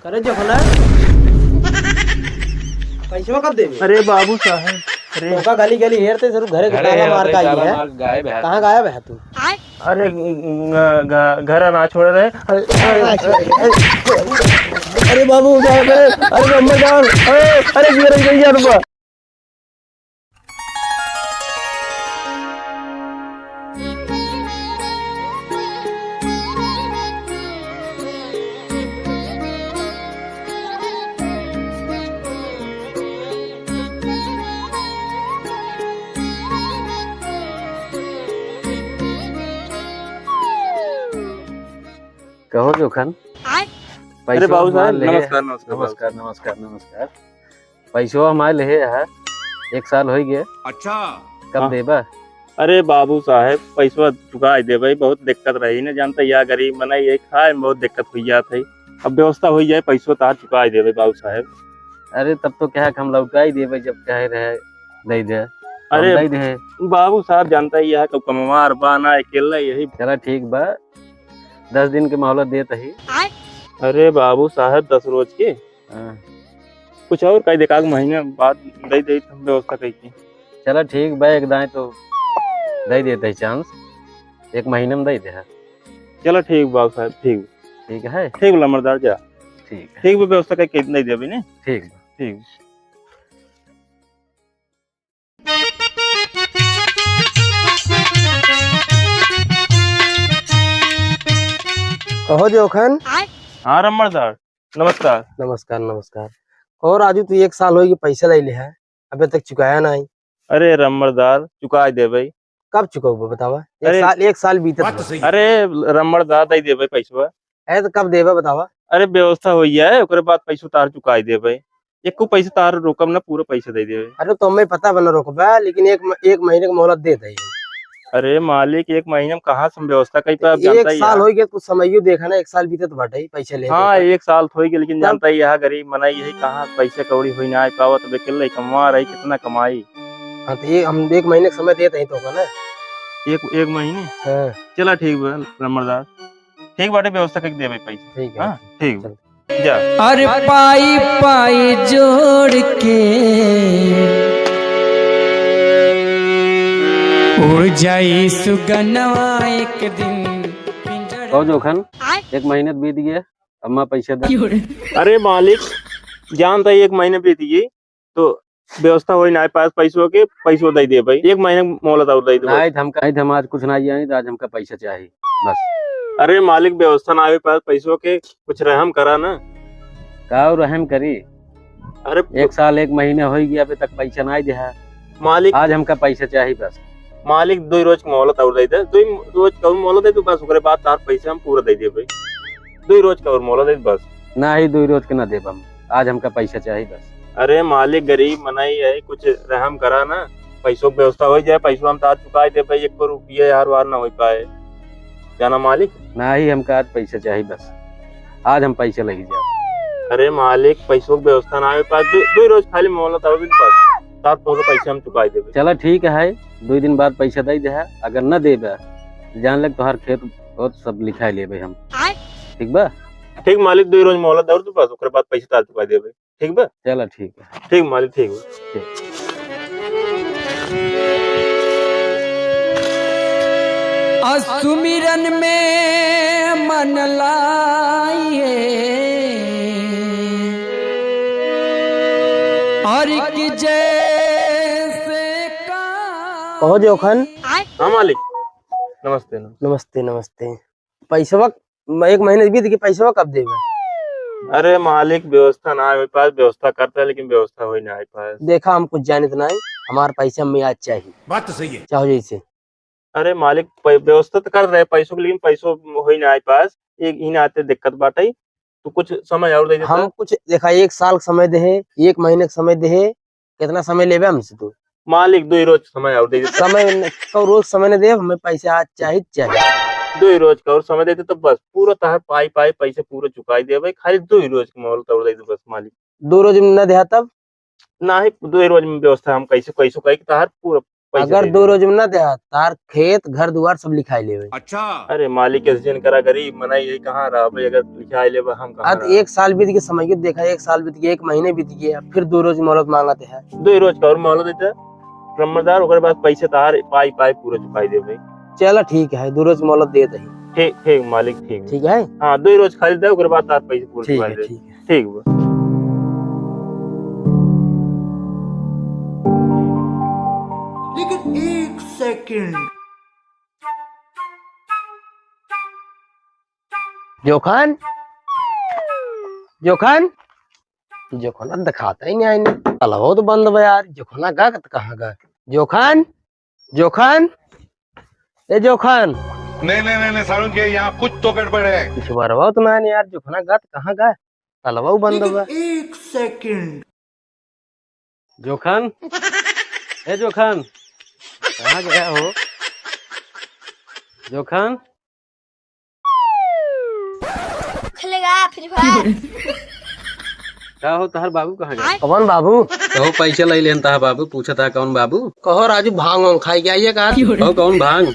करे जो खना पैसा कब देबे? अरे बाबू साहब, अरे तो का गली गली हेरते जरूर घरे के ताला मार का आई है। कहाँ गायब है तू? अरे घर ना छोड़ रहे। अरे बाबू साहब, अरे नंबर डाल। अरे गिर गई यार। कहो जोखन अरे बाबू साहब, नमस्कार नमस्कार नमस्कार नमस्कार नमस्कार। पैसो हमारे ले है 1 साल हो गए। अच्छा कब हाँ। देबा? अरे बाबू साहब, पैसा चुका दे भाई, बहुत दिक्कत रही ना, जानता या गरीब मना ये खाए में बहुत दिक्कत हुई जात है। अब व्यवस्था हो जाए, पैसो तार चुका दे भाई बाबू साहब। अरे तब तो क्या है हम लौटा ही देबे, जब कहे रहे दे दे। अरे दे दे। बाबू साहब, जानता ही है कब कमवार बाना अकेला यही। चला ठीक बा, 10 दिन के मोहलत देत ही। अरे बाबू साहब, 10 रोज के हाँ। कुछ और कई देखा महीने बाद दे दे व्यवस्था कई की। चला ठीक बा, एक दाएं तो दे देते चांस, 1 महीने में दे दे। चलो ठीक बाबू साहब, ठीक ठीक है। ठीक बोला मर्दार जा। ठीक है, ठीक व्यवस्था कई कितना ही दे अभी ने। ठीक बा। ठीक। कहो जोखन। हाँ रमणदार, नमस्कार। नमस्कार नमस्कार। और राजू तू 1 साल हो गए पैसा ले ले है, अबे तक चुकाया नहीं। अरे रमणदार, चुका दे भाई। कब चुकाओगे बतावा? अरे- 1 साल बीते बात तो सही है। अरे रमणदार दे दे भाई पैसा। है तो कब देबे बतावा? अरे व्यवस्था हो जाए ओकरे बाद पैसा तार चुका दे भाई। एको पैसा तार रोकम ना, पूरा पैसा दे दे। अरे तो हमें पता बना रोकबा, लेकिन एक महीने का मोहलत दे दे। अरे मालिक, 1 महीने में कहाँ से व्यवस्था कई पे, आप 1 जानता ही साल है। हो गया, कुछ समझियो देखा ना, 1 साल बीते तो बाटे ही पैसे ले। हाँ 1 साल तो हो गया, लेकिन जानता ही है गरीब मनाई यही कहाँ पैसे कौड़ी हुई ना आ पावत। अब अकेले ही कमा रही, कितना कमाई। हाँ तो ये हम 1 महीने का समय देते ही तो ना। एक महीने। हाँ चला ठीक बा रमणदार, ठीक बाटे, व्यवस्था करके दे भाई पैसे। ठीक है। हाँ ठीक बा। जा। अरे पाई पाई जोड़ के उड़ जाई सुगनवा एक दिन। कहो जोखन 1 महीने बीत गए, अम्मा पैसे दे। अरे मालिक, जानता ही 1 महीने बीत गई तो व्यवस्था हो ना पास पैसों के, पैसों दे दे भाई। 1 महीने मोहलत और दे दे। हम आज कुछ नहीं आई, तो आज हमका पैसा चाहिए बस। अरे मालिक, व्यवस्था ना आवे पास पैसों के, कुछ रहम करा ना। का रहम करी? अरे 1 साल 1 महीने हो गया, अभी तक पैसा नहीं दे है। मालिक, आज हमका पैसा चाहिए बस। मालिक 2 रोज की मोहलत और दे दे। 2 रोज का और मोहलत दे तो बस, ओकरे बाद तार पैसे हम पूरा दे दे भाई। 2 रोज का और मोहलत दे बस। ना ही 2 रोज के ना देब हम, आज हमका पैसा चाहिए बस। अरे मालिक, गरीब मनाई है, कुछ रहम करा ना। पैसों की व्यवस्था हो जाए, पैसों हम तार चुका दे भाई। 1 रुपया यार वार ना हो पाए, जाना मालिक। ना ही हमका आज पैसा चाहिए बस, आज हम पैसा लगी जाए। अरे मालिक, पैसों की व्यवस्था ना आवे पास, 2 रोज खाली मोहलत और दिन पास तार पूरा पैसे हम चुका दे। चला ठीक है, 2 दिन बाद पैसा दे दे। अगर न देबे जान लग तोहार खेत बहुत सब लिखा लेबे हम। ठीक बा? ठीक मालिक, 2 रोज मोहलत और तो पास, ओकरे बाद पैसा तार चुका देबे। ठीक बा? चला ठीक है। ठीक मालिक, ठीक बा। सुमिरन में मन लाइए और कि जैसे का। कहो जोखन। हाँ मालिक, नमस्ते। नमस्ते नमस्ते। पैसा 1 महीने बीत गए, पैसा कब देबे? अरे मालिक, व्यवस्था ना आवे पास, व्यवस्था करता है लेकिन व्यवस्था हो ना आए पास। देखा हम कुछ जानित नहीं, हमारा पैसा हमें आज चाहिए, बात तो सही है। चाहो जैसे। अरे मालिक, व्यवस्था तो कर रहे पैसों की, लेकिन पैसों हो ना आए पास। एक ही ना आते दिक्कत बाटे, तो कुछ समय और दे देता। हम कुछ देखा 1 साल का समय दे, 1 महीने का समय दे, कितना समय लेबे हमसे तू? मालिक 2 रोज समय और दे देता। समय को रोज समय न दे, हमें पैसा आज चाहिए चाहिए। 2 रोज का और समय देते तो बस पूरा तार पाई पैसे पूरा चुकाई दे भाई। खाली 2 रोज की मोहलत और दे दे बस मालिक। 2 रोज में न दे तब ना ही 2 रोज में व्यवस्था हम कैसे कैसे कही तार पूरा अगर दे 2 रोज में ना दे तार खेत घर दुआर सब लिखाई लेवे। अरे मालिक कैसे जन करा गरीब मना यही कहाँ रहा भाई, अगर लिखाई ले हम कहाँ आज 1 साल बीत गया, समझ के देखा 1 साल बीत गया, 1 महीने बीत गया, फिर 2 रोज मोहलत मांगते है। 2 रोज का और मोहलत देता रमदार ओकर बाद पैसे तार पाई पाई पूरा चुकाई दे भाई। चलो ठीक है, 2 रोज मोहलत दे दही। ठीक ठीक मालिक ठीक ठीक है, हाँ 2 रोज खाली दे ओकर बाद तार पैसे पूरा ठीक चुकाई है, दे। ठीक है। ठीक बा। लेकिन 1 सेकंड, जोखन जोखन जोखना दिखाता ही नहीं आईने, अलावा तो बंद बा यार। जोखना गा कहाँ गा? जोखन जोखन ए जोखन नहीं सारुण के यहाँ कुछ तो गड़बड़ है। कुछ बरवा तो ना है यार। जोखना गा कहाँ गा? अलावा बंद बा। लेकिन 1 सेकंड, जोखन ए जोखन कहाँ गया हो? जोखन खेलेगा फ्री फायर। क्या हो तहार बाबू कहाँ गया? कौन बाबू? कहो पैसे ले लेन तहार बाबू, पूछा था कौन बाबू? कहो राजू भांग वांग खाई के आइए कहा? कहो कौन भांग?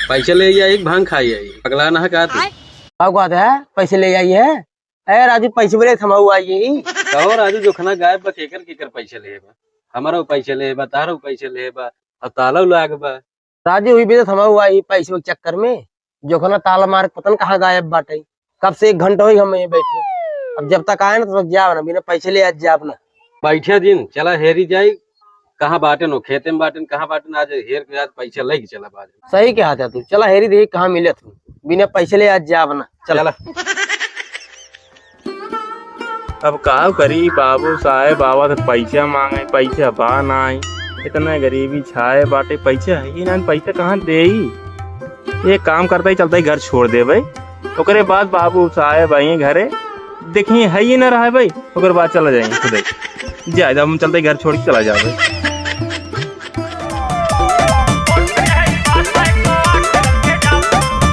पैसे ले आई एक भांग खाई आई, अगला ना कहा तू? क्या बात है? पैसे ले आइए। ए राजू पैसे बोले थमा हुआ आइए। कहो राजू जोखना गायब बा, केकर केकर पैसे ले बा? हमारा पैसे ले बा, तारा पैसे ले बा, अब ताला लाग बा। राजू हुई भी तो थमा हुआ आई पैसे के चक्कर में। जोखना ताला मार पतन कहाँ गायब बाटे। कब से 1 घंटा हुई हम यहीं बैठे। अब जब तक आए ना तो जाओ ना, बिना पैसे ले आज जाओ ना। बैठे दिन चला हेरी जाई, कहाँ बाटन हो खेते में बाटन कहाँ बाटन, आज हेर के आज पैसा लेके चला बाज। सही क्या था तू? चला हेरी देखी कहाँ मिले तू, बिना पैसे ले आज जाओ ना। चला अब का करी बाबू साहेब बाबा तो पैसा मांगे, पैसा बा ना आई, इतना गरीबी छाए बाटे, पैसा है ही ना, पैसा कहाँ दे ही। एक काम करता ही चलता ही घर छोड़ दे भाई। ओकरे बाद बाबू साहेब आई घरे देखिए है ही ना रहा है भाई, ओकर बाद चला जाएंगे खुद जाए। हम चलते ही घर छोड़ के चला जाओ भाई।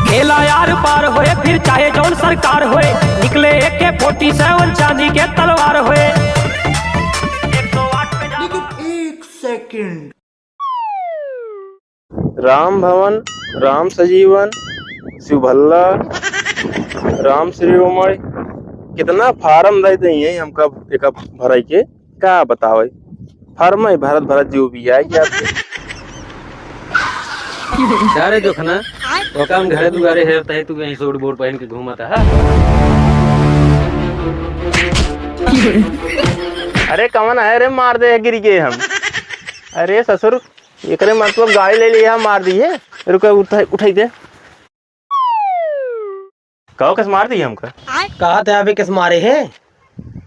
खेला यार पार होए फिर चाहे जौन सरकार होए, निकले AK-47 चांदी के तलवार होए। लेकिन 1 सेकंड, राम भवन, राम सजीवन, शिव भल्ला, राम श्रीमय, कितना फार्म दे दिए हमका एक भराई के का बताओ। फार्म है भारत भारत जो भी है क्या सारे जोखना तो काम घरे दुआरे हेरता है, तू यहीं सूट बूट पहन के घूमता है। अरे कमन है रे मार दे गिर गए हम। अरे ससुर एकरे मतलब गाड़ी ले लिया मार दिए, रुको उठाई दे। कहो किस मार दी हमका? कहा था अभी किस मारे हैं?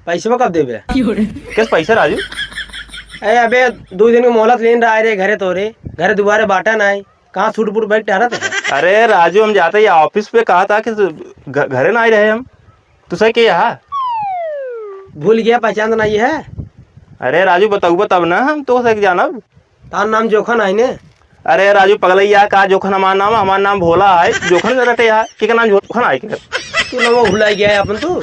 पैसे कब देवे? किस पैसा राजू? ए अबे 2 दिन की मोहलत लेन रहा रे घरे तोरे, घरे दोबारा बाटा ना है, कहाँ सूट बूट बैठ टहरा था? अरे राजू हम जाते ही ऑफिस पे कहा था कि घरे ना आई रहे हम, तू सही के यहाँ भूल गया, पहचान नहीं है? अरे राजू बताऊ तब ना हम तो सही जानब। तार नाम जोखन है ने? अरे राजू पगलैया का जोखन हमारा नाम भोला है, जोखन रटे यहाँ के नाम जोखन आए के तू नाम भुला गया है अपन तू।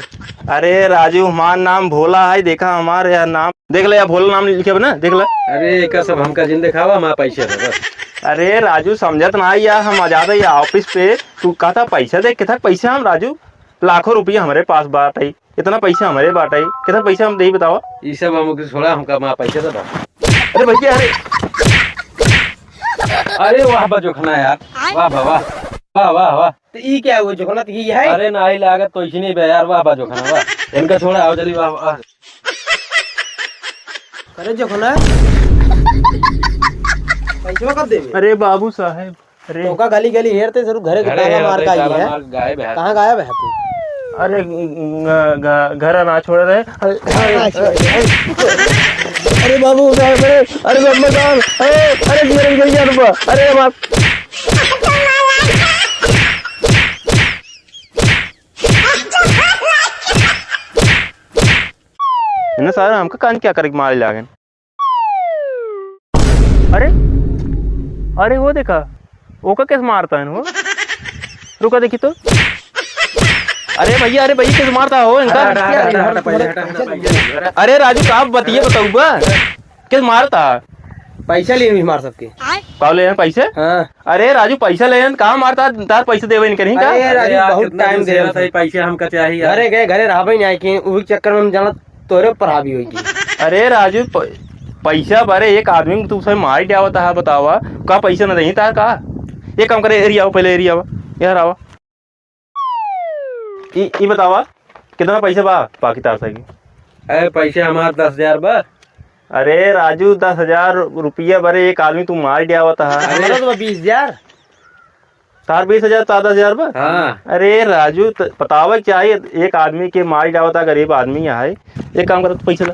अरे राजू हमारा नाम भोला है, देखा हमारे यार नाम देख ले, भोला नाम लिखे ना देख ले। अरे एक सब हमका जिन दिखावा हमारा पैसे दे बस। अरे राजू समझत ना यार, हम आ जाते ऑफिस पे, तू कहता पैसा दे, कितना पैसा हम राजू? लाखों रुपया हमारे पास बात है, इतना पैसा हमारे बात है, कितना पैसा हम दे बताओ। ये सब हमको छोड़ा, हमका हमारा पैसे दे। अरे भैया अरे अरे वाह बा जोखना यार, वाह वाह वाह वाह वाह। तो ई क्या हुआ जोखना? तो ये है? अरे ना ही लागत तो इसी नहीं बे यार, वाह बा जोखना वाह। इनका छोड़ा आओ जल्दी वाह वाह। अरे जोखना पैसे कब देवे? अरे बाबू साहेब, अरे टोका गली गली हेरते जरूर घरे के ताला मार का आई है। गायब है। कहाँ गायब है तू? अरे घर ना छोड़ रहे। अरे बाबू साहब, अरे मकान, अरे बाप ना सारा हमका कान क्या करे मारे लागे। अरे अरे वो देखा वो का कैसे मारता है वो, रुका देखी तो। अरे भैया कैसे मारता हो इनका? अरे राजू आप बताइए बताऊँ कैसे मारता? पैसा लिए भी मार सबके। का ले पैसे? हाँ अरे राजू पैसा ले कहाँ मारता तार पैसे देवे नहीं कहीं का? अरे राजू यार, बहुत कितना टाइम दिन से दे रहता है, पैसे हमका चाहिए यार। घरे गए घरे रहा नहीं आए कि वही चक्कर में हम जाना तोरे पर हावी होगी। अरे राजू पैसा भरे एक आदमी को तू सब मार दिया होता है बतावा का पैसा न नहीं तार का? ये काम करे एरिया आओ पहले एरिया यार आवा ई बतावा कितना पैसा बाकी तार सही? अरे पैसे हमारे 10,000 बस। अरे राजू 10,000 रुपया भरे एक आदमी तू मार दिया होता है। हमारा तो 20,000 तार 20,000 तार 10,000 बस। हाँ अरे राजू बतावा चाहिए एक आदमी के मार दिया होता गरीब आदमी यहाँ है। एक काम करो तो पैसा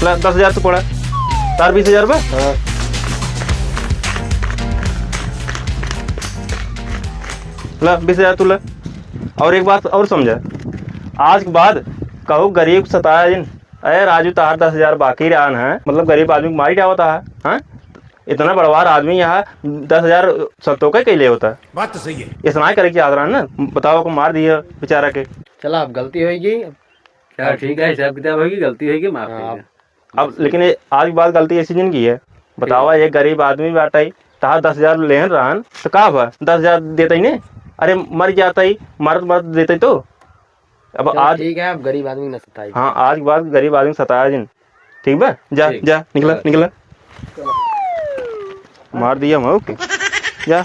ला 10,000 तो पड़ा तार 20,000 बस। हाँ ला 20,000 तू ला। और एक बात और समझा आज के बाद कहो गरीब सताया जिन। अरे राजू तार 10,000 बाकी रहन है मतलब गरीब आदमी को मार दिया होता है। हाँ इतना बड़वार आदमी यहाँ 10,000 सत्तों का ले होता है। बात तो सही है। इतना करे की आदरा ना बताओ को मार दिया बेचारा के। चला अब गलती होगी। चल ठीक है, हिसाब किताब होगी, गलती होगी माफ हाँ, कर। अब लेकिन आज की बात गलती ऐसी जिन की है बतावा एक गरीब आदमी बैठा ही तार 10,000 लेन रहन तो का भा 10,000 देता ही नहीं? अरे मर जाता ही मरद देते तो। अब चलो आज ठीक है अब गरीब आदमी न सताई। हाँ आज के बाद गरीब आदमी सताया जिन ठीक बा जा ठीक। जा निकला निकला मार दिया मैं ओके जा।